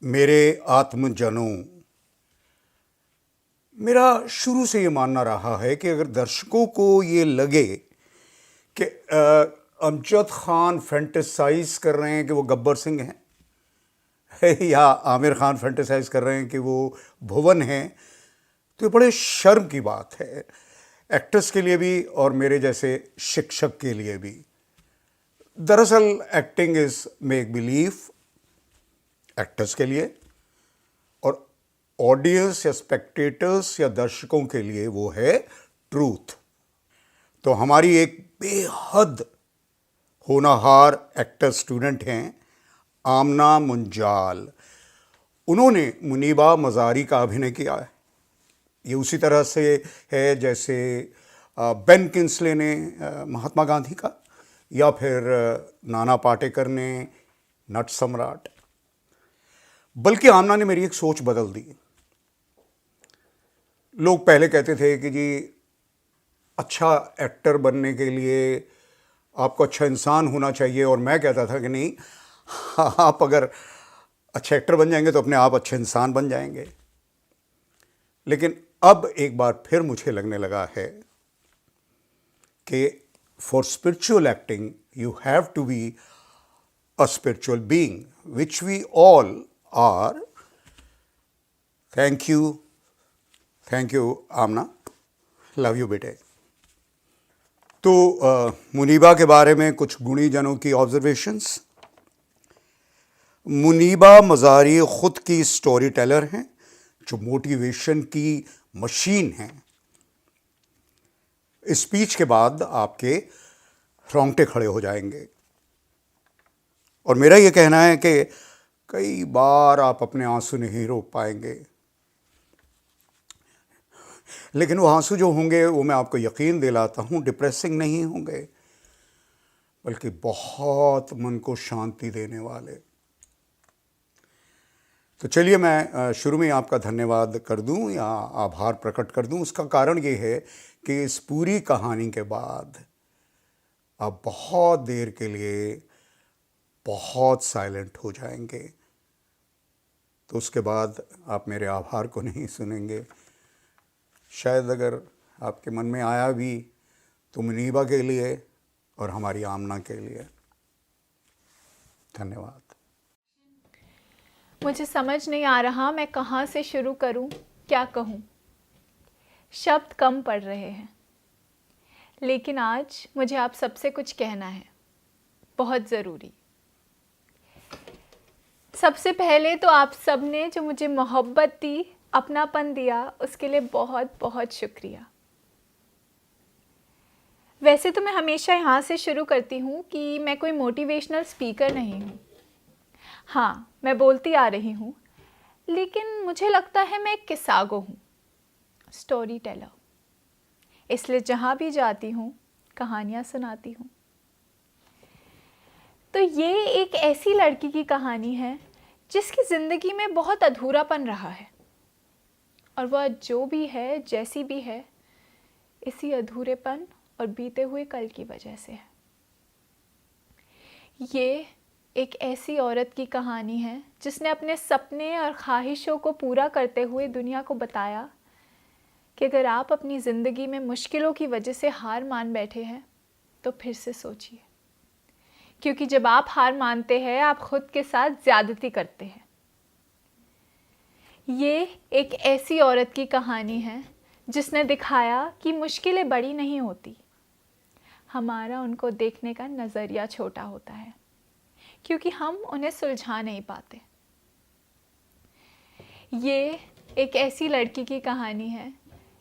मेरे आत्मजनों, मेरा शुरू से ये मानना रहा है कि अगर दर्शकों को ये लगे कि अमजद खान फैंटेसाइज कर रहे हैं कि वो गब्बर सिंह हैं या आमिर खान फैंटेसाइज कर रहे हैं कि वो भुवन हैं, तो ये बड़े शर्म की बात है, एक्टर्स के लिए भी और मेरे जैसे शिक्षक के लिए भी। दरअसल acting is make believe actors के लिए, और ऑडियंस या स्पेक्टेटर्स या दर्शकों के लिए वो है ट्रूथ। तो हमारी एक बेहद होनहार एक्टर स्टूडेंट हैं आमना मुंजाल। उन्होंने मुनीबा मज़ारी का अभिनय किया है। ये उसी तरह से है जैसे बेन किंसले ने महात्मा गांधी का, या फिर नाना पाटेकर ने नट सम्राट। बल्कि आमना ने मेरी एक सोच बदल दी। लोग पहले कहते थे कि जी अच्छा एक्टर बनने के लिए आपको अच्छा इंसान होना चाहिए, और मैं कहता था कि नहीं, आप अगर अच्छे एक्टर बन जाएंगे तो अपने आप अच्छे इंसान बन जाएंगे। लेकिन अब एक बार फिर मुझे लगने लगा है कि for spiritual acting you have to be a spiritual being, which we all are. Thank you Amna, love you बेटे। तो मुनीबा के बारे में कुछ गुणीजनों की ऑब्जर्वेशंस। मुनीबा मज़ारी ख़ुद की स्टोरी टेलर हैं जो मोटिवेशन की मशीन हैं। स्पीच के बाद आपके रोंगटे खड़े हो जाएंगे, और मेरा ये कहना है कि कई बार आप अपने आंसू नहीं रोक पाएंगे, लेकिन वो आंसू जो होंगे वो मैं आपको यकीन दिलाता हूँ डिप्रेसिंग नहीं होंगे, बल्कि बहुत मन को शांति देने वाले। तो चलिए मैं शुरू में आपका धन्यवाद कर दूं या आभार प्रकट कर दूं। उसका कारण ये है कि इस पूरी कहानी के बाद आप बहुत देर के लिए बहुत साइलेंट हो जाएंगे, तो उसके बाद आप मेरे आभार को नहीं सुनेंगे। शायद अगर आपके मन में आया भी तो मुनीबा के लिए और हमारी आमना के लिए। धन्यवाद। मुझे समझ नहीं आ रहा मैं कहाँ से शुरू करूँ, क्या कहूँ। शब्द कम पड़ रहे हैं, लेकिन आज मुझे आप सबसे कुछ कहना है, बहुत ज़रूरी। सबसे पहले तो आप सब ने जो मुझे मोहब्बत दी, अपनापन दिया, उसके लिए बहुत बहुत शुक्रिया। वैसे तो मैं हमेशा यहाँ से शुरू करती हूँ कि मैं कोई मोटिवेशनल स्पीकर नहीं हूँ। हाँ, मैं बोलती आ रही हूँ, लेकिन मुझे लगता है मैं एक किस्सागो हूँ, स्टोरी टेलर। इसलिए जहाँ भी जाती हूँ कहानियाँ सुनाती हूँ। तो ये एक ऐसी लड़की की कहानी है जिसकी ज़िंदगी में बहुत अधूरापन रहा है, और वह जो भी है, जैसी भी है, इसी अधूरेपन और बीते हुए कल की वजह से है। ये एक ऐसी औरत की कहानी है जिसने अपने सपने और ख्वाहिशों को पूरा करते हुए दुनिया को बताया कि अगर आप अपनी ज़िंदगी में मुश्किलों की वजह से हार मान बैठे हैं तो फिर से सोचिए, क्योंकि जब आप हार मानते हैं आप खुद के साथ ज़्यादती करते हैं। ये एक ऐसी औरत की कहानी है जिसने दिखाया कि मुश्किलें बड़ी नहीं होती, हमारा उनको देखने का नज़रिया छोटा होता है, क्योंकि हम उन्हें सुलझा नहीं पाते। ये एक ऐसी लड़की की कहानी है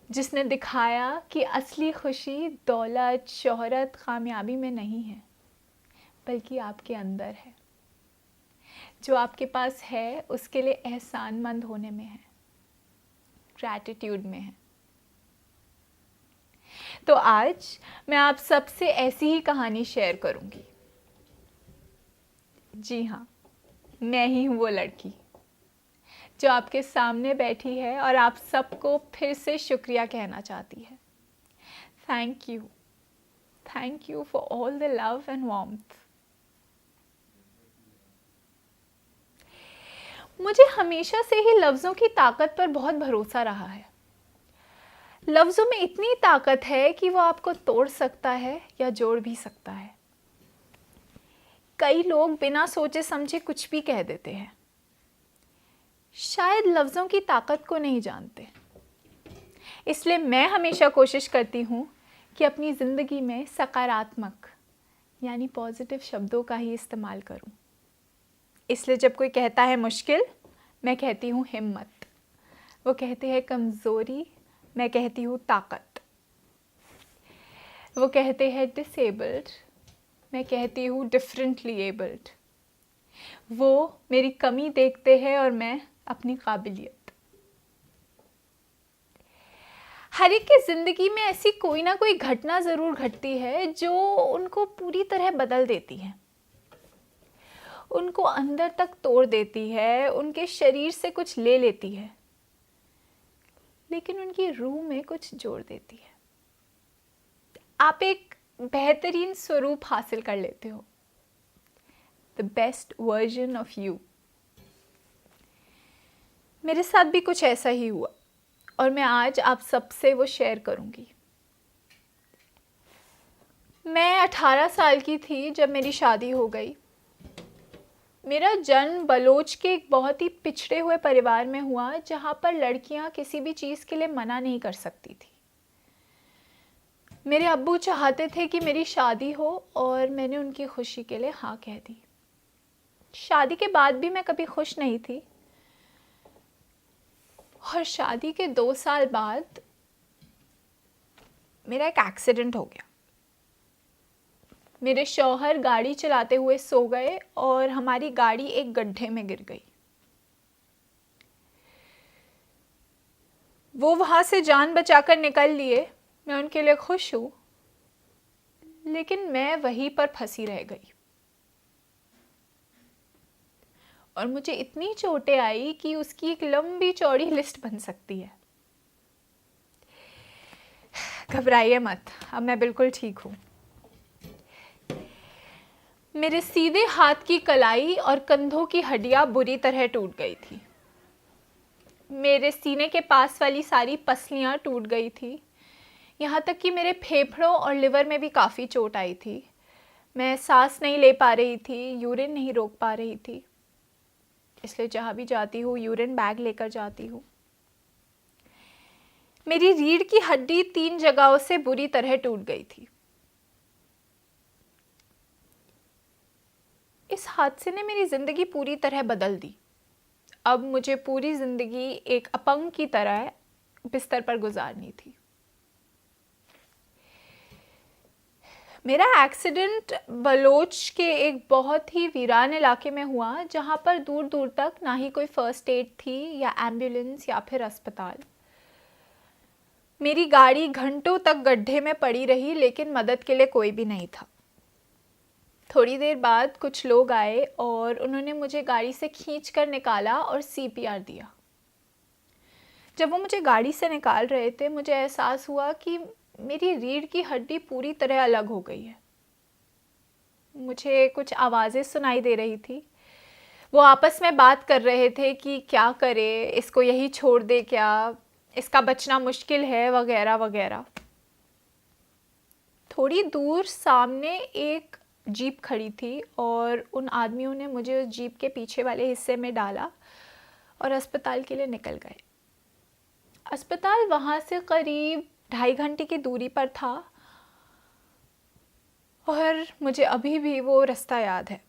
जिसने दिखाया कि असली खुशी दौलत, शोहरत, कामयाबी में नहीं है, बल्कि आपके अंदर है। जो आपके पास है उसके लिए एहसानमंद होने में है, ग्रैटिट्यूड में है। तो आज मैं आप सबसे ऐसी ही कहानी शेयर करूंगी। जी हाँ, मैं ही हूँ वो लड़की जो आपके सामने बैठी है और आप सबको फिर से शुक्रिया कहना चाहती है। Thank you for all the love and warmth. मुझे हमेशा से ही लफ्ज़ों की ताकत पर बहुत भरोसा रहा है। लफ्ज़ों में इतनी ताकत है कि वो आपको तोड़ सकता है या जोड़ भी सकता है। कई लोग बिना सोचे समझे कुछ भी कह देते हैं, शायद लफ्ज़ों की ताकत को नहीं जानते। इसलिए मैं हमेशा कोशिश करती हूँ कि अपनी ज़िंदगी में सकारात्मक यानी पॉजिटिव शब्दों का ही इस्तेमाल करूँ। इसलिए जब कोई कहता है मुश्किल, मैं कहती हूँ हिम्मत। वो कहते हैं कमज़ोरी, मैं कहती हूँ ताकत। वो कहते हैं डिसेबल्ड, मैं कहती हूँ डिफरेंटली एबल्ड। वो मेरी कमी देखते हैं और मैं अपनी काबिलियत। हर एक की ज़िंदगी में ऐसी कोई ना कोई घटना ज़रूर घटती है जो उनको पूरी तरह बदल देती है, उनको अंदर तक तोड़ देती है, उनके शरीर से कुछ ले लेती है, लेकिन उनकी रूह में कुछ जोड़ देती है। आप एक बेहतरीन स्वरूप हासिल कर लेते हो, the best version of you. मेरे साथ भी कुछ ऐसा ही हुआ और मैं आज आप सबसे वो शेयर करूंगी। मैं 18 साल की थी जब मेरी शादी हो गई। मेरा जन्म बलोच के एक बहुत ही पिछड़े हुए परिवार में हुआ, जहाँ पर लड़कियाँ किसी भी चीज़ के लिए मना नहीं कर सकती थी। मेरे अब्बू चाहते थे कि मेरी शादी हो और मैंने उनकी खुशी के लिए हाँ कह दी। शादी के बाद भी मैं कभी खुश नहीं थी और शादी के 2 साल बाद मेरा एक एक्सीडेंट हो गया। मेरे शौहर गाड़ी चलाते हुए सो गए और हमारी गाड़ी एक गड्ढे में गिर गई। वो वहाँ से जान बचाकर निकल लिए, मैं उनके लिए खुश हूँ, लेकिन मैं वहीं पर फंसी रह गई और मुझे इतनी चोटें आई कि उसकी एक लंबी चौड़ी लिस्ट बन सकती है। घबराइए मत, अब मैं बिल्कुल ठीक हूँ। मेरे सीधे हाथ की कलाई और कंधों की हड्डियाँ बुरी तरह टूट गई थी। मेरे सीने के पास वाली सारी पसलियाँ टूट गई थी। यहाँ तक कि मेरे फेफड़ों और लिवर में भी काफ़ी चोट आई थी। मैं सांस नहीं ले पा रही थी, यूरिन नहीं रोक पा रही थी। इसलिए जहाँ भी जाती हूँ यूरिन बैग लेकर जाती हूँ। मेरी रीढ़ की हड्डी 3 जगहों से बुरी तरह टूट गई थी। इस हादसे ने मेरी ज़िंदगी पूरी तरह बदल दी। अब मुझे पूरी ज़िंदगी एक अपंग की तरह बिस्तर पर गुजारनी थी। मेरा एक्सीडेंट बलोच के एक बहुत ही वीरान इलाके में हुआ, जहाँ पर दूर दूर तक ना ही कोई फर्स्ट एड थी या एम्बुलेंस या फिर अस्पताल। मेरी गाड़ी घंटों तक गड्ढे में पड़ी रही, लेकिन मदद के लिए कोई भी नहीं था। थोड़ी देर बाद कुछ लोग आए और उन्होंने मुझे गाड़ी से खींच कर निकाला और CPR दिया। जब वो मुझे गाड़ी से निकाल रहे थे, मुझे एहसास हुआ कि मेरी रीढ़ की हड्डी पूरी तरह अलग हो गई है। मुझे कुछ आवाज़ें सुनाई दे रही थी। वो आपस में बात कर रहे थे कि क्या करे, इसको यही छोड़ दे क्या, इसका बचना मुश्किल है, वगैरह वगैरह। थोड़ी दूर सामने एक जीप खड़ी थी और उन आदमियों ने मुझे उस जीप के पीछे वाले हिस्से में डाला और अस्पताल के लिए निकल गए। अस्पताल वहाँ से करीब 2.5 घंटे की दूरी पर था और मुझे अभी भी वो रास्ता याद है।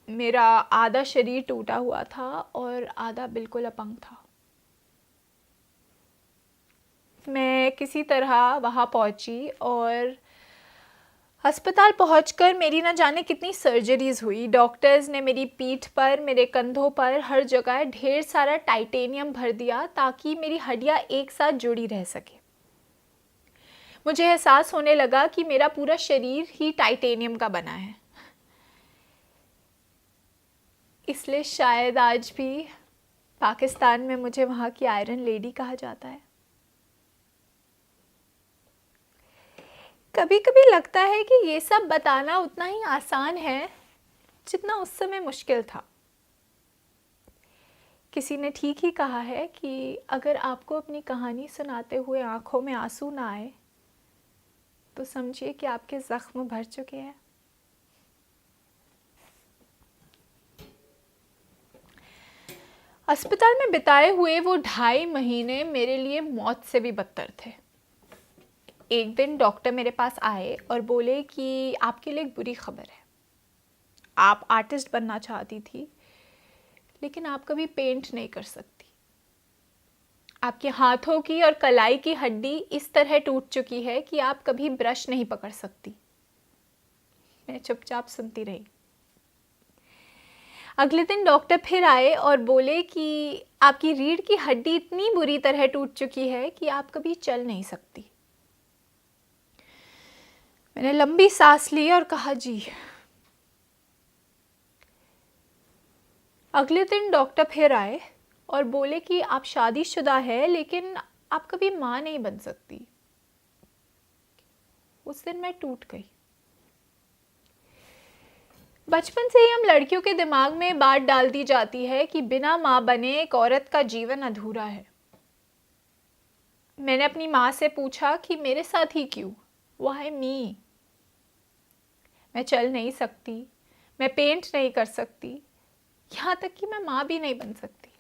मेरा आधा शरीर टूटा हुआ था और आधा बिल्कुल अपंग था। मैं किसी तरह वहाँ पहुँची और अस्पताल पहुंचकर मेरी ना जाने कितनी सर्जरीज हुई। डॉक्टर्स ने मेरी पीठ पर, मेरे कंधों पर, हर जगह ढेर सारा टाइटेनियम भर दिया ताकि मेरी हड्डियाँ एक साथ जुड़ी रह सके। मुझे एहसास होने लगा कि मेरा पूरा शरीर ही टाइटेनियम का बना है। इसलिए शायद आज भी पाकिस्तान में मुझे वहाँ की आयरन लेडी कहा जाता है। कभी कभी लगता है कि ये सब बताना उतना ही आसान है जितना उस समय मुश्किल था। किसी ने ठीक ही कहा है कि अगर आपको अपनी कहानी सुनाते हुए आंखों में आंसू ना आए तो समझिए कि आपके ज़ख्म भर चुके हैं। अस्पताल में बिताए हुए वो 2.5 महीने मेरे लिए मौत से भी बदतर थे। एक दिन डॉक्टर मेरे पास आए और बोले कि आपके लिए एक बुरी खबर है। आप आर्टिस्ट बनना चाहती थी, लेकिन आप कभी पेंट नहीं कर सकती। आपके हाथों की और कलाई की हड्डी इस तरह टूट चुकी है कि आप कभी ब्रश नहीं पकड़ सकती। मैं चुपचाप सुनती रही। अगले दिन डॉक्टर फिर आए और बोले कि आपकी रीढ़ की हड्डी इतनी बुरी तरह टूट चुकी है कि आप कभी चल नहीं सकती। मैंने लंबी सांस ली और कहा जी। अगले दिन डॉक्टर फिर आए और बोले कि आप शादीशुदा है, लेकिन आप कभी माँ नहीं बन सकती। उस दिन मैं टूट गई। बचपन से ही हम लड़कियों के दिमाग में बात डाल दी जाती है कि बिना माँ बने एक औरत का जीवन अधूरा है। मैंने अपनी माँ से पूछा कि मेरे साथ ही क्यों, व्हाई मी। मैं चल नहीं सकती, मैं पेंट नहीं कर सकती, यहाँ तक कि मैं माँ भी नहीं बन सकती।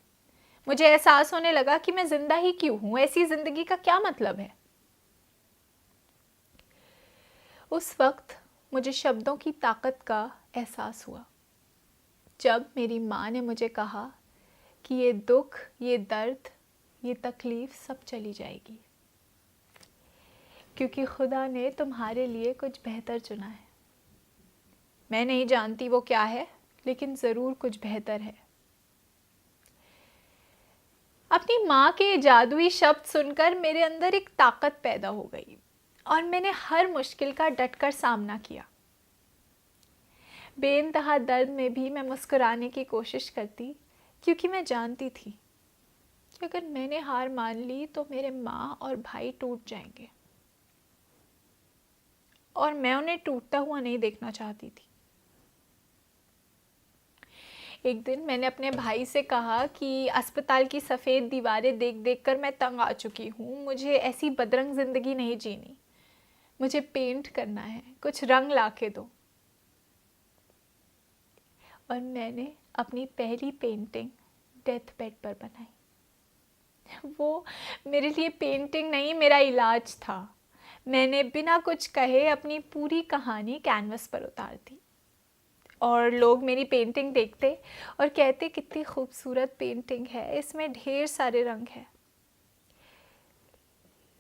मुझे एहसास होने लगा कि मैं जिंदा ही क्यों हूँ, ऐसी जिंदगी का क्या मतलब है। उस वक्त मुझे शब्दों की ताकत का एहसास हुआ जब मेरी माँ ने मुझे कहा कि ये दुख, ये दर्द, ये तकलीफ सब चली जाएगी, क्योंकि खुदा ने तुम्हारे लिए कुछ बेहतर चुना है। मैं नहीं जानती वो क्या है, लेकिन ज़रूर कुछ बेहतर है। अपनी माँ के जादुई शब्द सुनकर मेरे अंदर एक ताकत पैदा हो गई और मैंने हर मुश्किल का डटकर सामना किया। बेइंतहा दर्द में भी मैं मुस्कुराने की कोशिश करती, क्योंकि मैं जानती थी कि अगर मैंने हार मान ली तो मेरे माँ और भाई टूट जाएंगे, और मैं उन्हें टूटता हुआ नहीं देखना चाहती थी। एक दिन मैंने अपने भाई से कहा कि अस्पताल की सफ़ेद दीवारें देख देख कर मैं तंग आ चुकी हूँ, मुझे ऐसी बदरंग ज़िंदगी नहीं जीनी, मुझे पेंट करना है, कुछ रंग ला के दो। और मैंने अपनी पहली पेंटिंग डेथ बेड पर बनाई। वो मेरे लिए पेंटिंग नहीं, मेरा इलाज था। मैंने बिना कुछ कहे अपनी पूरी कहानी कैनवस पर उतार दी, और लोग मेरी पेंटिंग देखते और कहते कितनी खूबसूरत पेंटिंग है, इसमें ढेर सारे रंग हैं।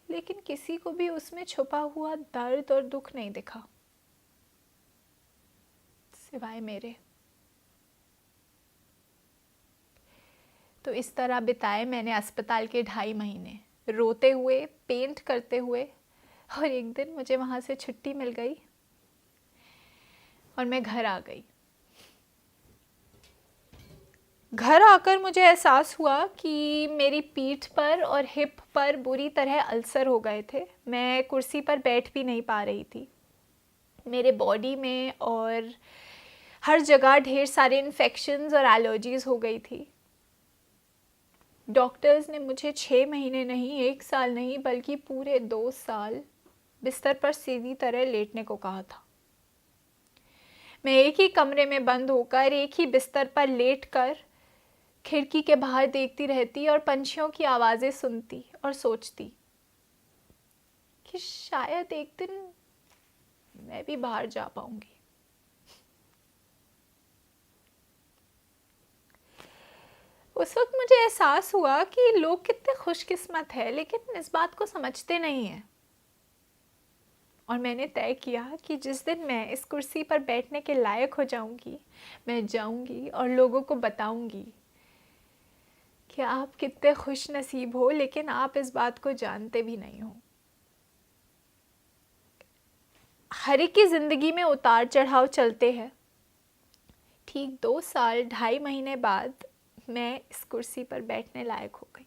लेकिन किसी को भी उसमें छुपा हुआ दर्द और दुख नहीं दिखा, सिवाय मेरे। तो इस तरह बिताए मैंने अस्पताल के 2.5 महीने, रोते हुए, पेंट करते हुए, और एक दिन मुझे वहाँ से छुट्टी मिल गई और मैं घर आ गई। घर आकर मुझे एहसास हुआ कि मेरी पीठ पर और हिप पर बुरी तरह अल्सर हो गए थे। मैं कुर्सी पर बैठ भी नहीं पा रही थी। मेरे बॉडी में और हर जगह ढेर सारे इन्फेक्शंस और एलर्जीज़ हो गई थी। डॉक्टर्स ने मुझे 6 महीने नहीं, 1 साल नहीं, बल्कि पूरे 2 साल बिस्तर पर सीधी तरह लेटने को कहा था। मैं एक ही कमरे में बंद होकर, एक ही बिस्तर पर लेटकर खिड़की के बाहर देखती रहती और पंछियों की आवाज़ें सुनती और सोचती कि शायद एक दिन मैं भी बाहर जा पाऊंगी। उस वक्त मुझे एहसास हुआ कि लोग कितने खुशकिस्मत हैं, लेकिन इस बात को समझते नहीं हैं। और मैंने तय किया कि जिस दिन मैं इस कुर्सी पर बैठने के लायक हो जाऊंगी, मैं जाऊंगी और लोगों को बताऊंगी कि आप कितने खुश नसीब हो, लेकिन आप इस बात को जानते भी नहीं हो। हर एक की ज़िंदगी में उतार चढ़ाव चलते हैं। ठीक 2 साल 2.5 महीने बाद मैं इस कुर्सी पर बैठने लायक हो गई।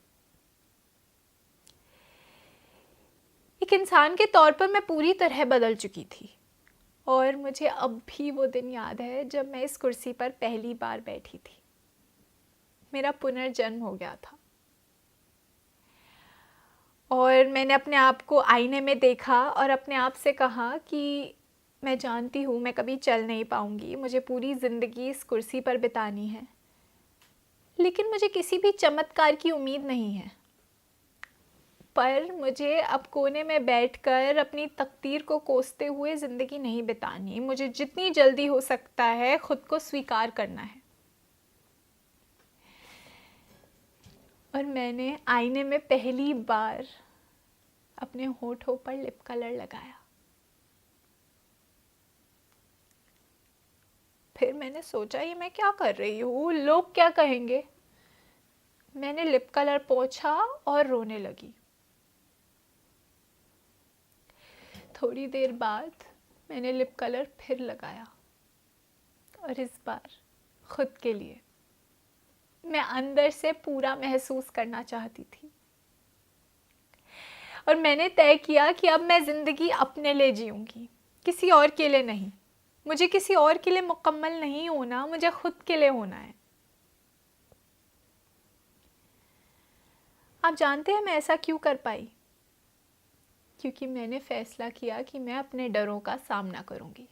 एक इंसान के तौर पर मैं पूरी तरह बदल चुकी थी, और मुझे अब भी वो दिन याद है जब मैं इस कुर्सी पर पहली बार बैठी थी। मेरा पुनर्जन्म हो गया था। और मैंने अपने आप को आईने में देखा और अपने आप से कहा कि मैं जानती हूँ मैं कभी चल नहीं पाऊँगी, मुझे पूरी ज़िंदगी इस कुर्सी पर बितानी है, लेकिन मुझे किसी भी चमत्कार की उम्मीद नहीं है। पर मुझे अब कोने में बैठकर अपनी तकदीर को कोसते हुए ज़िंदगी नहीं बितानी, मुझे जितनी जल्दी हो सकता है खुद को स्वीकार करना है। और मैंने आईने में पहली बार अपने होठों पर लिप कलर लगाया। फिर मैंने सोचा ये मैं क्या कर रही हूँ, लोग क्या कहेंगे। मैंने लिप कलर पोंछा और रोने लगी। थोड़ी देर बाद मैंने लिप कलर फिर लगाया और इस बार खुद के लिए। मैं अंदर से पूरा महसूस करना चाहती थी और मैंने तय किया कि अब मैं ज़िंदगी अपने लिए जीऊंगी, किसी और के लिए नहीं। मुझे किसी और के लिए मुकम्मल नहीं होना, मुझे खुद के लिए होना है। आप जानते हैं मैं ऐसा क्यों कर पाई? क्योंकि मैंने फैसला किया कि मैं अपने डरों का सामना करूंगी।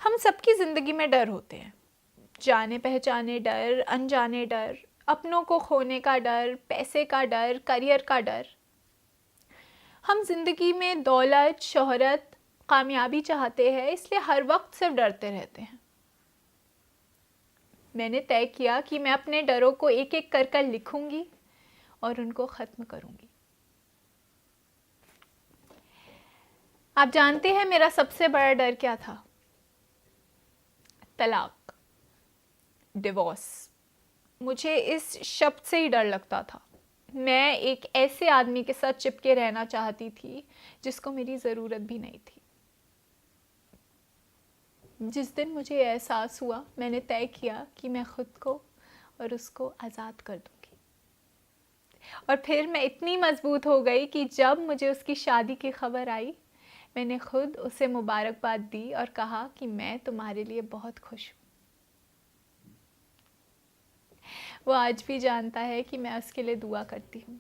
हम सबकी ज़िंदगी में डर होते हैं, जाने पहचाने डर, अनजाने डर, अपनों को खोने का डर, पैसे का डर, करियर का डर। हम ज़िंदगी में दौलत, शोहरत, कामयाबी चाहते हैं, इसलिए हर वक्त सिर्फ डरते रहते हैं। मैंने तय किया कि मैं अपने डरों को एक एक कर कर लिखूंगी और उनको ख़त्म करूंगी। आप जानते हैं मेरा सबसे बड़ा डर क्या था? तलाक, डिवोर्स। मुझे इस शब्द से ही डर लगता था। मैं एक ऐसे आदमी के साथ चिपके रहना चाहती थी जिसको मेरी ज़रूरत भी नहीं थी। जिस दिन मुझे एहसास हुआ, मैंने तय किया कि मैं खुद को और उसको आज़ाद कर दूंगी। और फिर मैं इतनी मजबूत हो गई कि जब मुझे उसकी शादी की खबर आई, मैंने खुद उसे मुबारकबाद दी और कहा कि मैं तुम्हारे लिए बहुत खुश हूँ। वो आज भी जानता है कि मैं उसके लिए दुआ करती हूँ।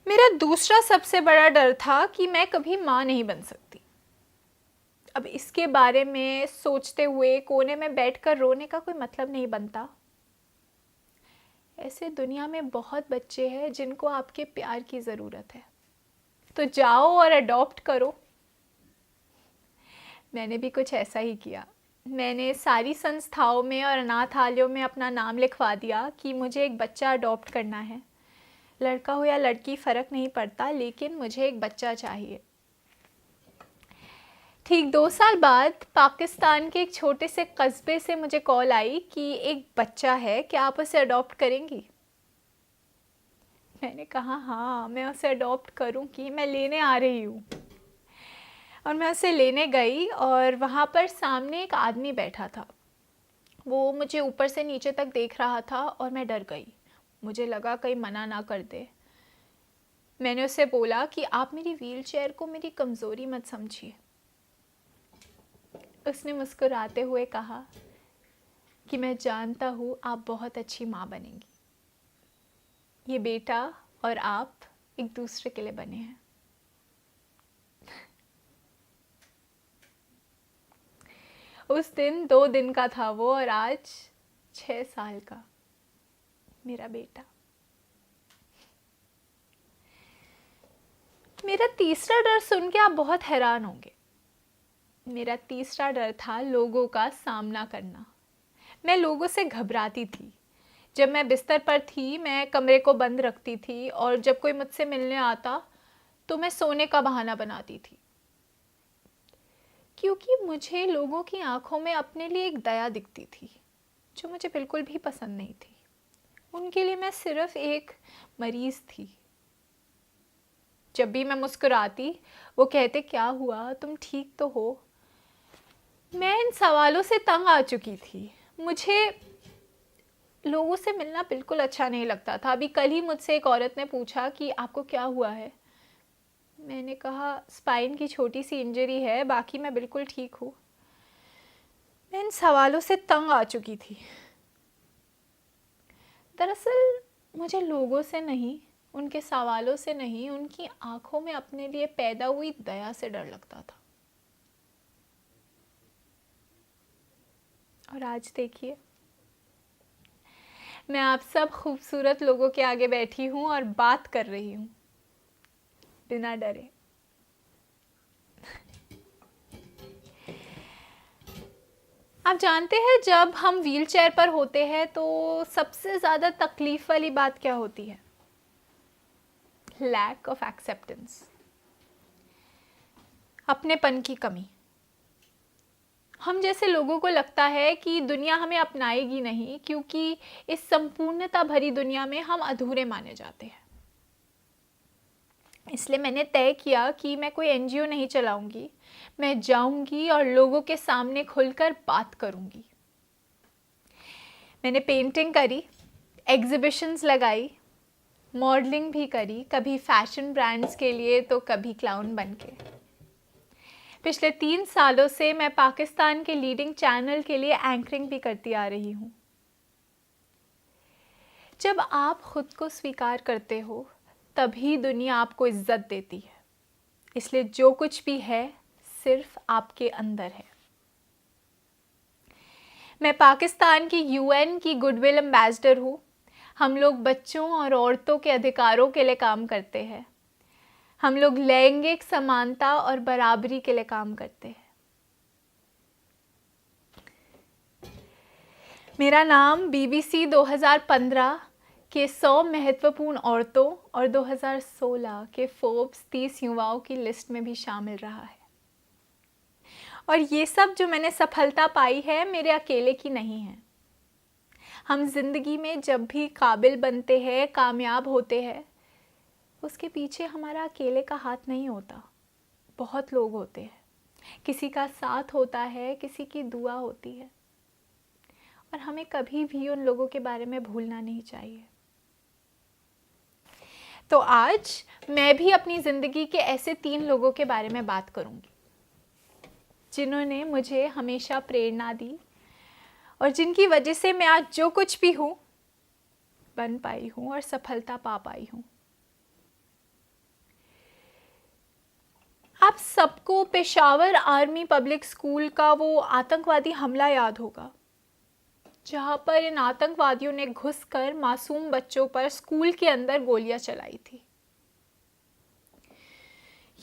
मेरा दूसरा सबसे बड़ा डर था कि मैं कभी माँ नहीं बन सकती। अब इसके बारे में सोचते हुए कोने में बैठकर रोने का कोई मतलब नहीं बनता। ऐसे दुनिया में बहुत बच्चे हैं जिनको आपके प्यार की ज़रूरत है, तो जाओ और अडॉप्ट करो। मैंने भी कुछ ऐसा ही किया। मैंने सारी संस्थाओं में और अनाथालयों में अपना नाम लिखवा दिया कि मुझे एक बच्चा अडॉप्ट करना है। लड़का हो या लड़की फ़र्क नहीं पड़ता, लेकिन मुझे एक बच्चा चाहिए। ठीक 2 साल बाद पाकिस्तान के एक छोटे से कस्बे से मुझे कॉल आई कि एक बच्चा है, क्या आप उसे अडॉप्ट करेंगी? मैंने कहा हाँ, मैं उसे अडॉप्ट करूँगी, मैं लेने आ रही हूँ। और मैं उसे लेने गई और वहाँ पर सामने एक आदमी बैठा था। वो मुझे ऊपर से नीचे तक देख रहा था और मैं डर गई। मुझे लगा कहीं मना ना कर दे। मैंने उससे बोला कि आप मेरी व्हीलचेयर को मेरी कमज़ोरी मत समझिए। उसने मुस्कुराते हुए कहा कि मैं जानता हूँ आप बहुत अच्छी माँ बनेंगी। ये बेटा और आप एक दूसरे के लिए बने हैं। उस दिन 2 दिन का था वो और आज 6 साल का मेरा बेटा। मेरा तीसरा डर सुन के आप बहुत हैरान होंगे। मेरा तीसरा डर था लोगों का सामना करना। मैं लोगों से घबराती थी। जब मैं बिस्तर पर थी, मैं कमरे को बंद रखती थी और जब कोई मुझसे मिलने आता तो मैं सोने का बहाना बनाती थी, क्योंकि मुझे लोगों की आंखों में अपने लिए एक दया दिखती थी जो मुझे बिल्कुल भी पसंद नहीं थी। उनके लिए मैं सिर्फ एक मरीज़ थी। जब भी मैं मुस्कुराती, वो कहते क्या हुआ, तुम ठीक तो हो? मैं इन सवालों से तंग आ चुकी थी। मुझे लोगों से मिलना बिल्कुल अच्छा नहीं लगता था। अभी कल ही मुझसे एक औरत ने पूछा कि आपको क्या हुआ है। मैंने कहा स्पाइन की छोटी सी इंजरी है, बाकी मैं बिल्कुल ठीक हूँ। इन सवालों से तंग आ चुकी थी। दरअसल मुझे लोगों से नहीं, उनके सवालों से नहीं, उनकी आंखों में अपने लिए पैदा हुई दया से डर लगता था। और आज देखिए, मैं आप सब खूबसूरत लोगों के आगे बैठी हूं और बात कर रही हूं बिना डरे। आप जानते हैं, जब हम व्हीलचेयर पर होते हैं तो सबसे ज़्यादा तकलीफ वाली बात क्या होती है? लैक ऑफ एक्सेप्टेंस, अपनेपन की कमी। हम जैसे लोगों को लगता है कि दुनिया हमें अपनाएगी नहीं, क्योंकि इस संपूर्णता भरी दुनिया में हम अधूरे माने जाते हैं। इसलिए मैंने तय किया कि मैं कोई एनजीओ नहीं चलाऊंगी, मैं जाऊंगी और लोगों के सामने खुलकर बात करूंगी। मैंने पेंटिंग करी, एग्जिबिशंस लगाई, मॉडलिंग भी करी, कभी फैशन ब्रांड्स के लिए तो कभी क्लाउन बनके। पिछले 3 सालों से मैं पाकिस्तान के लीडिंग चैनल के लिए एंकरिंग भी करती आ रही हूँ। जब आप खुद को स्वीकार करते हो तभी दुनिया आपको इज्जत देती है। इसलिए जो कुछ भी है सिर्फ आपके अंदर है। मैं पाकिस्तान की यूएन की गुडविल एम्बेसडर हूँ। हम लोग बच्चों और औरतों के अधिकारों के लिए काम करते हैं। हम लोग लैंगिक समानता और बराबरी के लिए काम करते हैं। मेरा नाम बीबीसी 2015 के 100 महत्वपूर्ण औरतों और 2016 के फोर्ब्स 30 युवाओं की लिस्ट में भी शामिल रहा है। और ये सब जो मैंने सफलता पाई है मेरे अकेले की नहीं है। हम जिंदगी में जब भी काबिल बनते हैं, कामयाब होते हैं, उसके पीछे हमारा अकेले का हाथ नहीं होता। बहुत लोग होते हैं। किसी का साथ होता है, किसी की दुआ होती है। और हमें कभी भी उन लोगों के बारे में भूलना नहीं चाहिए। तो आज मैं भी अपनी ज़िंदगी के ऐसे 3 लोगों के बारे में बात करूंगी जिन्होंने मुझे हमेशा प्रेरणा दी और जिनकी वजह से मैं आज जो कुछ भी हूँ बन पाई हूँ और सफलता पा पाई हूँ। आप सबको पेशावर आर्मी पब्लिक स्कूल का वो आतंकवादी हमला याद होगा, जहां पर इन आतंकवादियों ने घुसकर मासूम बच्चों पर स्कूल के अंदर गोलियां चलाई थी।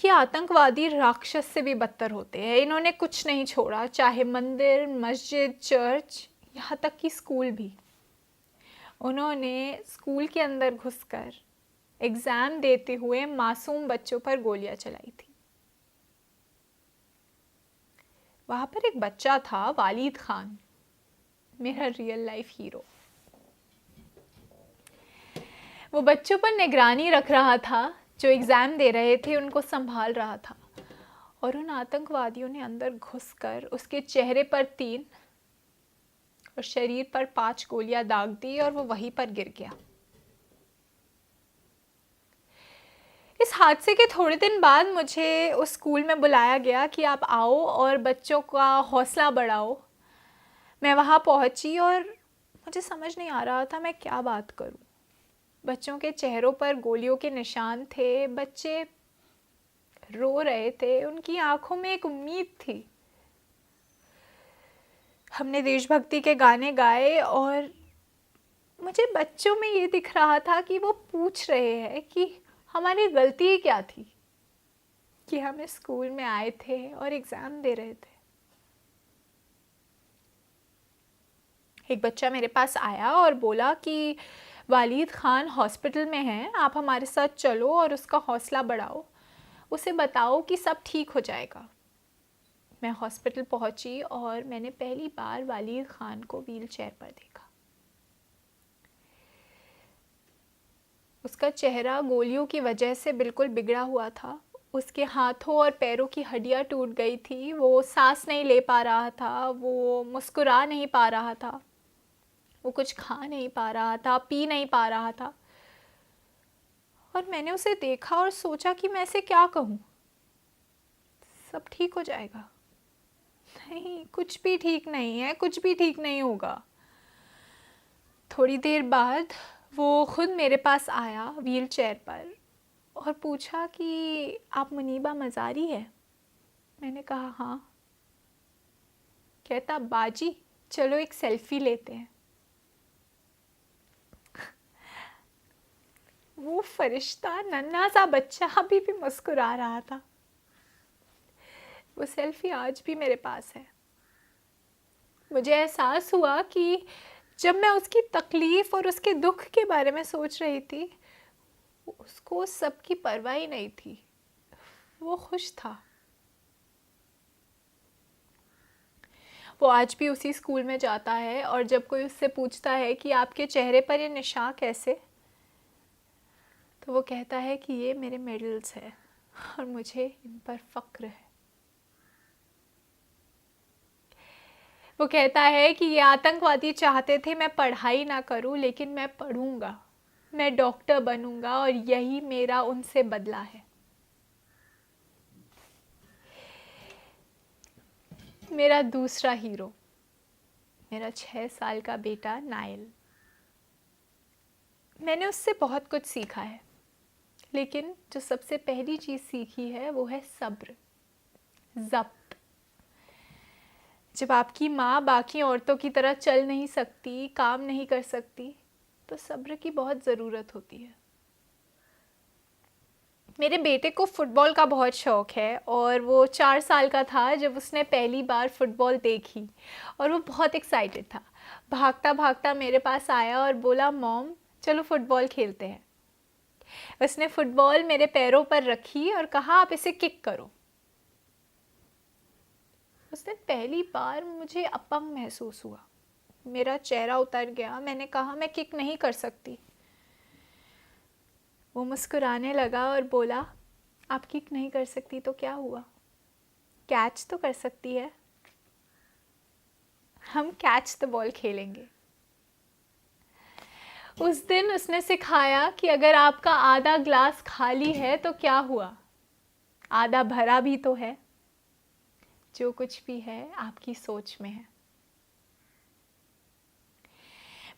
ये आतंकवादी राक्षस से भी बदतर होते हैं। इन्होंने कुछ नहीं छोड़ा, चाहे मंदिर, मस्जिद, चर्च, यहाँ तक कि स्कूल भी। उन्होंने स्कूल के अंदर घुसकर एग्ज़ाम देते हुए मासूम बच्चों पर गोलियां चलाई थी। वहाँ पर एक बच्चा था, वालिद खान, मेरा रियल लाइफ हीरो। वो बच्चों पर निगरानी रख रहा था, जो एग्ज़ाम दे रहे थे उनको संभाल रहा था। और उन आतंकवादियों ने अंदर घुसकर उसके चेहरे पर 3 और शरीर पर 5 गोलियां दाग दी और वो वहीं पर गिर गया। इस हादसे के थोड़े दिन बाद मुझे उस स्कूल में बुलाया गया कि आप आओ और बच्चों का हौसला बढ़ाओ। मैं वहाँ पहुँची और मुझे समझ नहीं आ रहा था मैं क्या बात करूँ। बच्चों के चेहरों पर गोलियों के निशान थे, बच्चे रो रहे थे, उनकी आंखों में एक उम्मीद थी। हमने देशभक्ति के गाने गाए और मुझे बच्चों में ये दिख रहा था कि वो पूछ रहे हैं कि हमारी गलती क्या थी कि हम इस स्कूल में आए थे और एग्ज़ाम दे रहे थे। एक बच्चा मेरे पास आया और बोला कि वालिद खान हॉस्पिटल में हैं, आप हमारे साथ चलो और उसका हौसला बढ़ाओ, उसे बताओ कि सब ठीक हो जाएगा। मैं हॉस्पिटल पहुंची और मैंने पहली बार वालिद खान को व्हीलचेयर पर देखा। उसका चेहरा गोलियों की वजह से बिल्कुल बिगड़ा हुआ था। उसके हाथों और पैरों की हड्डियां टूट गई थी। वो सांस नहीं ले पा रहा था, वो मुस्कुरा नहीं पा रहा था, वो कुछ खा नहीं पा रहा था, पी नहीं पा रहा था। और मैंने उसे देखा और सोचा कि मैं इसे क्या कहूँ, सब ठीक हो जाएगा। नहीं, कुछ भी ठीक नहीं है, कुछ भी ठीक नहीं होगा। थोड़ी देर बाद वो खुद मेरे पास आया व्हील चेयर पर और पूछा कि आप मुनीबा मज़ारी है? मैंने कहा हाँ। कहता बाजी चलो एक सेल्फी लेते हैं। वो फरिश्ता नन्हा सा बच्चा अभी भी मुस्कुरा रहा था। वो सेल्फी आज भी मेरे पास है। मुझे एहसास हुआ कि जब मैं उसकी तकलीफ़ और उसके दुख के बारे में सोच रही थी, उसको सबकी परवाह ही नहीं थी। वो खुश था। वो आज भी उसी स्कूल में जाता है और जब कोई उससे पूछता है कि आपके चेहरे पर ये निशान कैसे, तो वो कहता है कि ये मेरे मेडल्स हैं और मुझे इन पर फ़ख्र है। वो कहता है कि ये आतंकवादी चाहते थे मैं पढ़ाई ना करूं, लेकिन मैं पढ़ूंगा, मैं डॉक्टर बनूंगा और यही मेरा उनसे बदला है। मेरा दूसरा हीरो, मेरा 6 साल का बेटा नाइल। मैंने उससे बहुत कुछ सीखा है, लेकिन जो सबसे पहली चीज़ सीखी है वो है सब्र, ज़ब्त। जब आपकी माँ बाकी औरतों की तरह चल नहीं सकती, काम नहीं कर सकती, तो सब्र की बहुत ज़रूरत होती है। मेरे बेटे को फ़ुटबॉल का बहुत शौक़ है और वो 4 साल का था जब उसने पहली बार फ़ुटबॉल देखी और वो बहुत एक्साइटेड था। भागता भागता मेरे पास आया और बोला मॉम चलो फ़ुटबॉल खेलते हैं। उसने फ़ुटबॉल मेरे पैरों पर रखी और कहा आप इसे किक करो। उस दिन पहली बार मुझे अपंग महसूस हुआ। मेरा चेहरा उतर गया। मैंने कहा मैं किक नहीं कर सकती। वो मुस्कुराने लगा और बोला आप किक नहीं कर सकती तो क्या हुआ, कैच तो कर सकती है, हम कैच द बॉल खेलेंगे। उस दिन उसने सिखाया कि अगर आपका आधा ग्लास खाली है तो क्या हुआ, आधा भरा भी तो है। जो कुछ भी है आपकी सोच में है।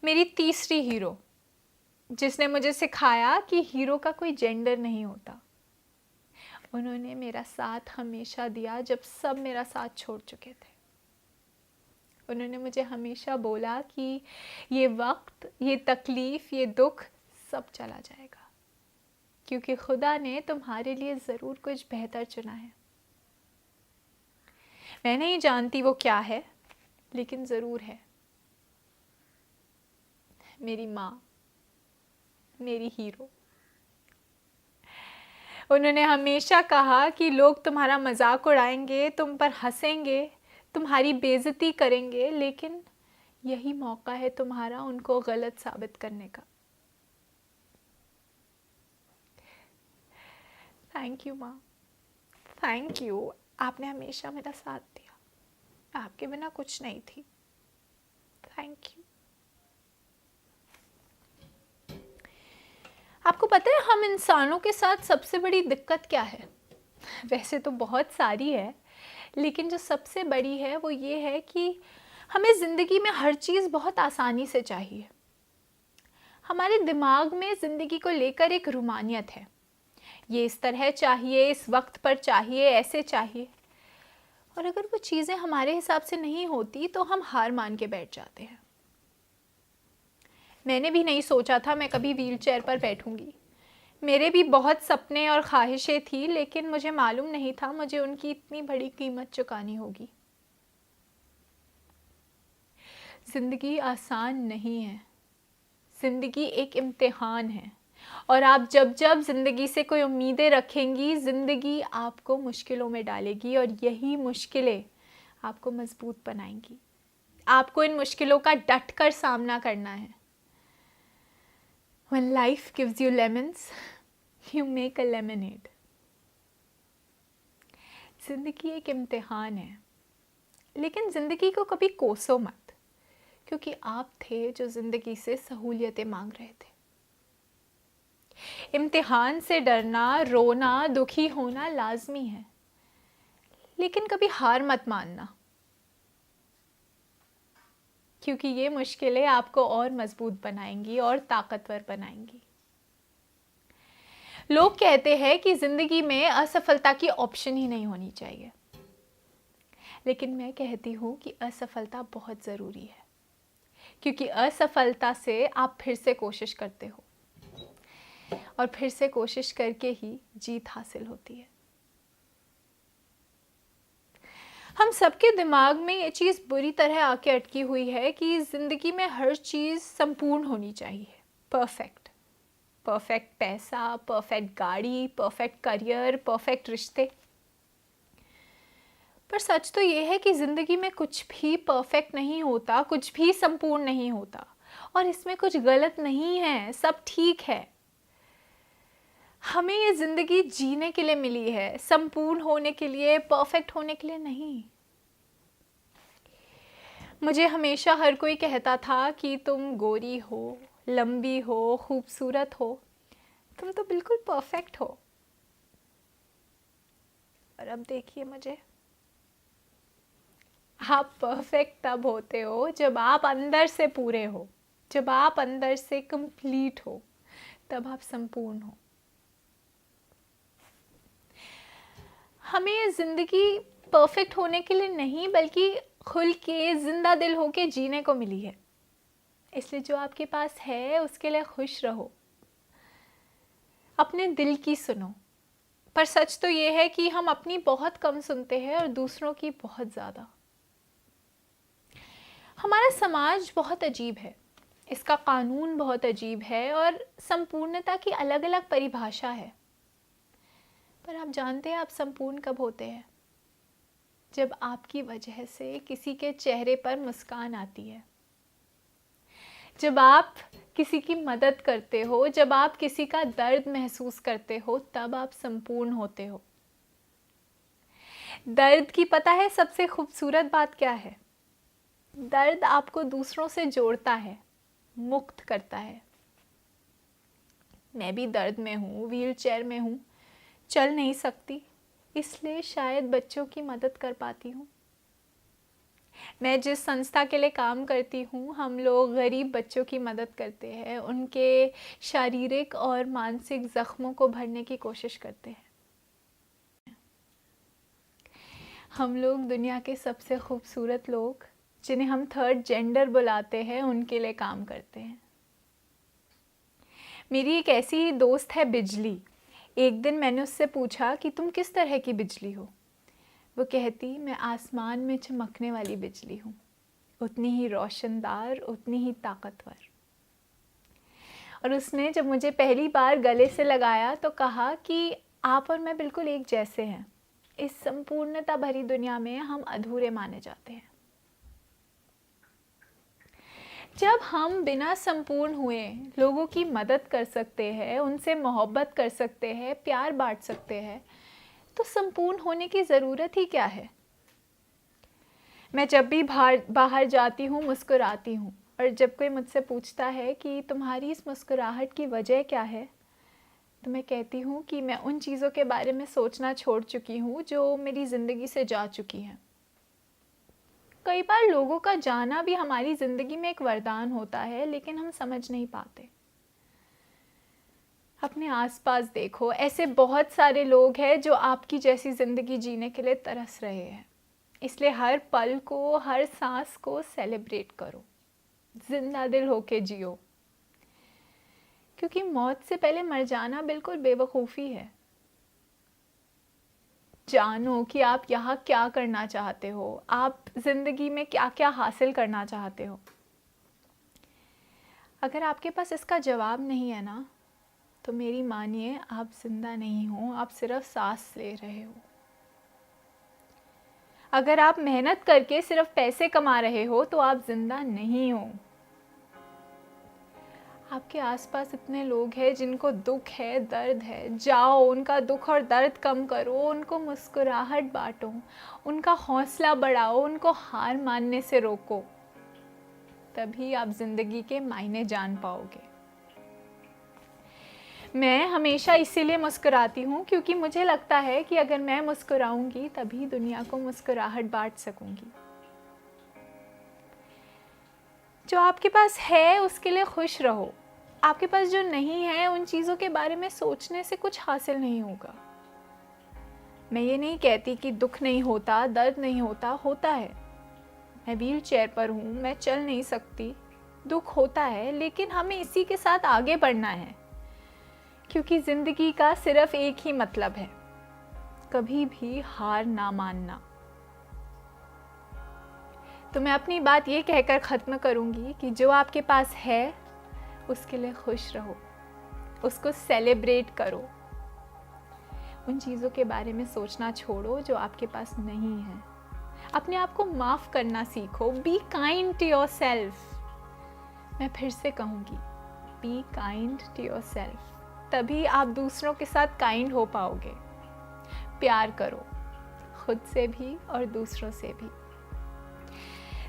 मेरी तीसरी हीरो, जिसने मुझे सिखाया कि हीरो का कोई जेंडर नहीं होता। उन्होंने मेरा साथ हमेशा दिया जब सब मेरा साथ छोड़ चुके थे। उन्होंने मुझे हमेशा बोला कि ये वक्त, ये तकलीफ़, ये दुख सब चला जाएगा, क्योंकि खुदा ने तुम्हारे लिए ज़रूर कुछ बेहतर चुना है। मैं नहीं जानती वो क्या है, लेकिन ज़रूर है। मेरी माँ, मेरी हीरो। उन्होंने हमेशा कहा कि लोग तुम्हारा मजाक उड़ाएंगे, तुम पर हंसेंगे, तुम्हारी बेइज्जती करेंगे, लेकिन यही मौका है तुम्हारा उनको गलत साबित करने का। थैंक यू माँ, थैंक यू। आपने हमेशा मेरा साथ दिया। आपके बिना कुछ नहीं थी। Thank you. आपको पता है हम इंसानों के साथ सबसे बड़ी दिक्कत क्या है? वैसे तो बहुत सारी है, लेकिन जो सबसे बड़ी है वो ये है कि हमें ज़िंदगी में हर चीज़ बहुत आसानी से चाहिए। हमारे दिमाग में ज़िंदगी को लेकर एक रूमानियत है। ये इस तरह चाहिए, इस वक्त पर चाहिए, ऐसे चाहिए। और अगर वो चीज़ें हमारे हिसाब से नहीं होती तो हम हार मान के बैठ जाते हैं। मैंने भी नहीं सोचा था मैं कभी व्हील चेयर पर बैठूंगी। मेरे भी बहुत सपने और ख्वाहिशें थी, लेकिन मुझे मालूम नहीं था मुझे उनकी इतनी बड़ी कीमत चुकानी होगी। ज़िंदगी आसान नहीं है, ज़िंदगी एक इम्तिहान है, और आप जब जब ज़िंदगी से कोई उम्मीदें रखेंगी, ज़िंदगी आपको मुश्किलों में डालेगी और यही मुश्किलें आपको मजबूत बनाएंगी। आपको इन मुश्किलों का डट कर सामना करना है। When life gives you lemons, you make a lemonade. ज़िंदगी एक इम्तिहान है, लेकिन ज़िंदगी को कभी कोसो मत, क्योंकि आप थे जो ज़िंदगी से सहूलियतें मांग रहे थे। इम्तिहान से डरना, रोना, दुखी होना लाजमी है, लेकिन कभी हार मत मानना। क्योंकि ये मुश्किलें आपको और मजबूत बनाएंगी और ताकतवर बनाएंगी। लोग कहते हैं कि जिंदगी में असफलता की ऑप्शन ही नहीं होनी चाहिए, लेकिन मैं कहती हूँ कि असफलता बहुत ज़रूरी है, क्योंकि असफलता से आप फिर से कोशिश करते हो और फिर से कोशिश करके ही जीत हासिल होती है। हम सबके दिमाग में ये चीज़ बुरी तरह आके अटकी हुई है कि ज़िंदगी में हर चीज़ संपूर्ण होनी चाहिए, परफेक्ट। परफेक्ट पैसा, परफेक्ट गाड़ी, परफेक्ट करियर, परफेक्ट रिश्ते। पर सच तो ये है कि ज़िंदगी में कुछ भी परफेक्ट नहीं होता, कुछ भी संपूर्ण नहीं होता, और इसमें कुछ गलत नहीं है, सब ठीक है। हमें ये ज़िंदगी जीने के लिए मिली है, संपूर्ण होने के लिए, परफेक्ट होने के लिए नहीं। मुझे हमेशा हर कोई कहता था कि तुम गोरी हो, लंबी हो, खूबसूरत हो, तुम तो बिल्कुल परफेक्ट हो। और अब देखिए मुझे, आप परफेक्ट तब होते हो जब आप अंदर से पूरे हो, जब आप अंदर से कंप्लीट हो, तब आप संपूर्ण हो। हमें ये ज़िंदगी परफेक्ट होने के लिए नहीं, बल्कि खुल के जिंदा दिल होके जीने को मिली है। इसलिए जो आपके पास है उसके लिए खुश रहो, अपने दिल की सुनो। पर सच तो ये है कि हम अपनी बहुत कम सुनते हैं और दूसरों की बहुत ज़्यादा। हमारा समाज बहुत अजीब है, इसका कानून बहुत अजीब है और संपूर्णता की अलग अलग परिभाषा है। पर आप जानते हैं आप संपूर्ण कब होते हैं? जब आपकी वजह से किसी के चेहरे पर मुस्कान आती है, जब आप किसी की मदद करते हो, जब आप किसी का दर्द महसूस करते हो, तब आप संपूर्ण होते हो। दर्द की पता है सबसे खूबसूरत बात क्या है? दर्द आपको दूसरों से जोड़ता है, मुक्त करता है। मैं भी दर्द में हूँ, व्हीलचेयर में हूँ, चल नहीं सकती, इसलिए शायद बच्चों की मदद कर पाती हूँ। मैं जिस संस्था के लिए काम करती हूँ, हम लोग गरीब बच्चों की मदद करते हैं, उनके शारीरिक और मानसिक ज़ख्मों को भरने की कोशिश करते हैं। हम लोग दुनिया के सबसे खूबसूरत लोग, जिन्हें हम थर्ड जेंडर बुलाते हैं, उनके लिए काम करते हैं। मेरी एक ऐसी ही दोस्त है बिजली। एक दिन मैंने उससे पूछा कि तुम किस तरह की बिजली हो? वो कहती, मैं आसमान में चमकने वाली बिजली हूँ, उतनी ही रोशनदार, उतनी ही ताकतवर। और उसने जब मुझे पहली बार गले से लगाया तो कहा कि आप और मैं बिल्कुल एक जैसे हैं। इस संपूर्णता भरी दुनिया में हम अधूरे माने जाते हैं। जब हम बिना संपूर्ण हुए लोगों की मदद कर सकते हैं, उनसे मोहब्बत कर सकते हैं, प्यार बांट सकते हैं, तो संपूर्ण होने की ज़रूरत ही क्या है? मैं जब भी बाहर जाती हूँ मुस्कुराती हूँ, और जब कोई मुझसे पूछता है कि तुम्हारी इस मुस्कुराहट की वजह क्या है, तो मैं कहती हूँ कि मैं उन चीज़ों के बारे में सोचना छोड़ चुकी हूँ जो मेरी ज़िंदगी से जा चुकी हैं। कई बार लोगों का जाना भी हमारी ज़िंदगी में एक वरदान होता है, लेकिन हम समझ नहीं पाते। अपने आसपास देखो, ऐसे बहुत सारे लोग हैं जो आपकी जैसी ज़िंदगी जीने के लिए तरस रहे हैं। इसलिए हर पल को, हर सांस को सेलिब्रेट करो, जिंदा दिल होके जियो, क्योंकि मौत से पहले मर जाना बिल्कुल बेवकूफ़ी है। जानो कि आप यहाँ क्या करना चाहते हो, आप ज़िंदगी में क्या क्या हासिल करना चाहते हो। अगर आपके पास इसका जवाब नहीं है ना, तो मेरी मानिए आप जिंदा नहीं हो, आप सिर्फ सांस ले रहे हो। अगर आप मेहनत करके सिर्फ पैसे कमा रहे हो तो आप जिंदा नहीं हो। आपके आसपास इतने लोग हैं जिनको दुख है, दर्द है, जाओ उनका दुख और दर्द कम करो, उनको मुस्कुराहट बांटो, उनका हौसला बढ़ाओ, उनको हार मानने से रोको। तभी आप जिंदगी के मायने जान पाओगे। मैं हमेशा इसीलिए मुस्कुराती हूँ क्योंकि मुझे लगता है कि अगर मैं मुस्कुराऊंगी तभी दुनिया को मुस्कुराहट बांट सकूंगी। जो आपके पास है उसके लिए खुश रहो। आपके पास जो नहीं है उन चीज़ों के बारे में सोचने से कुछ हासिल नहीं होगा। मैं ये नहीं कहती कि दुख नहीं होता, दर्द नहीं होता, होता है। मैं व्हील चेयर पर हूँ, मैं चल नहीं सकती, दुख होता है, लेकिन हमें इसी के साथ आगे बढ़ना है, क्योंकि ज़िंदगी का सिर्फ एक ही मतलब है, कभी भी हार ना मानना। तो मैं अपनी बात ये कहकर ख़त्म करूँगी कि जो आपके पास है उसके लिए खुश रहो, उसको सेलिब्रेट करो। उन चीज़ों के बारे में सोचना छोड़ो जो आपके पास नहीं है। अपने आप को माफ़ करना सीखो। Be kind to yourself. मैं फिर से कहूँगी, be kind to yourself. तभी आप दूसरों के साथ काइंड हो पाओगे। प्यार करो, खुद से भी और दूसरों से भी।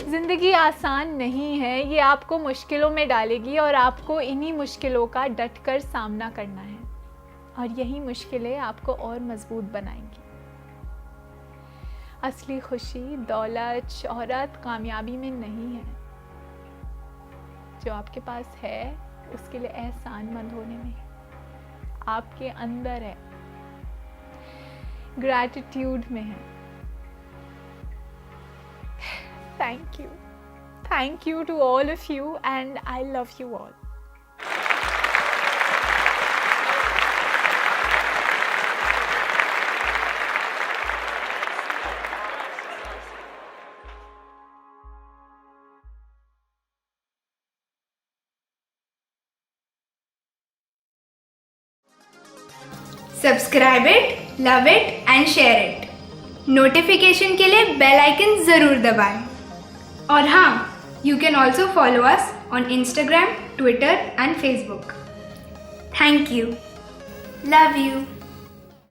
ज़िंदगी आसान नहीं है, ये आपको मुश्किलों में डालेगी और आपको इन्हीं मुश्किलों का डटकर सामना करना है, और यही मुश्किलें आपको और मजबूत बनाएंगी। असली खुशी दौलत, शोहरत, कामयाबी में नहीं है। जो आपके पास है उसके लिए एहसानमंद होने में आपके अंदर है, ग्रैटिट्यूड में है। Thank you to all of you, and I love you all. Subscribe it, love it and share it. Notification के लिए बेल आइकन ज़रूर दबाएं। और हाँ, you can also follow us on Instagram, Twitter and Facebook. Thank you. Love you.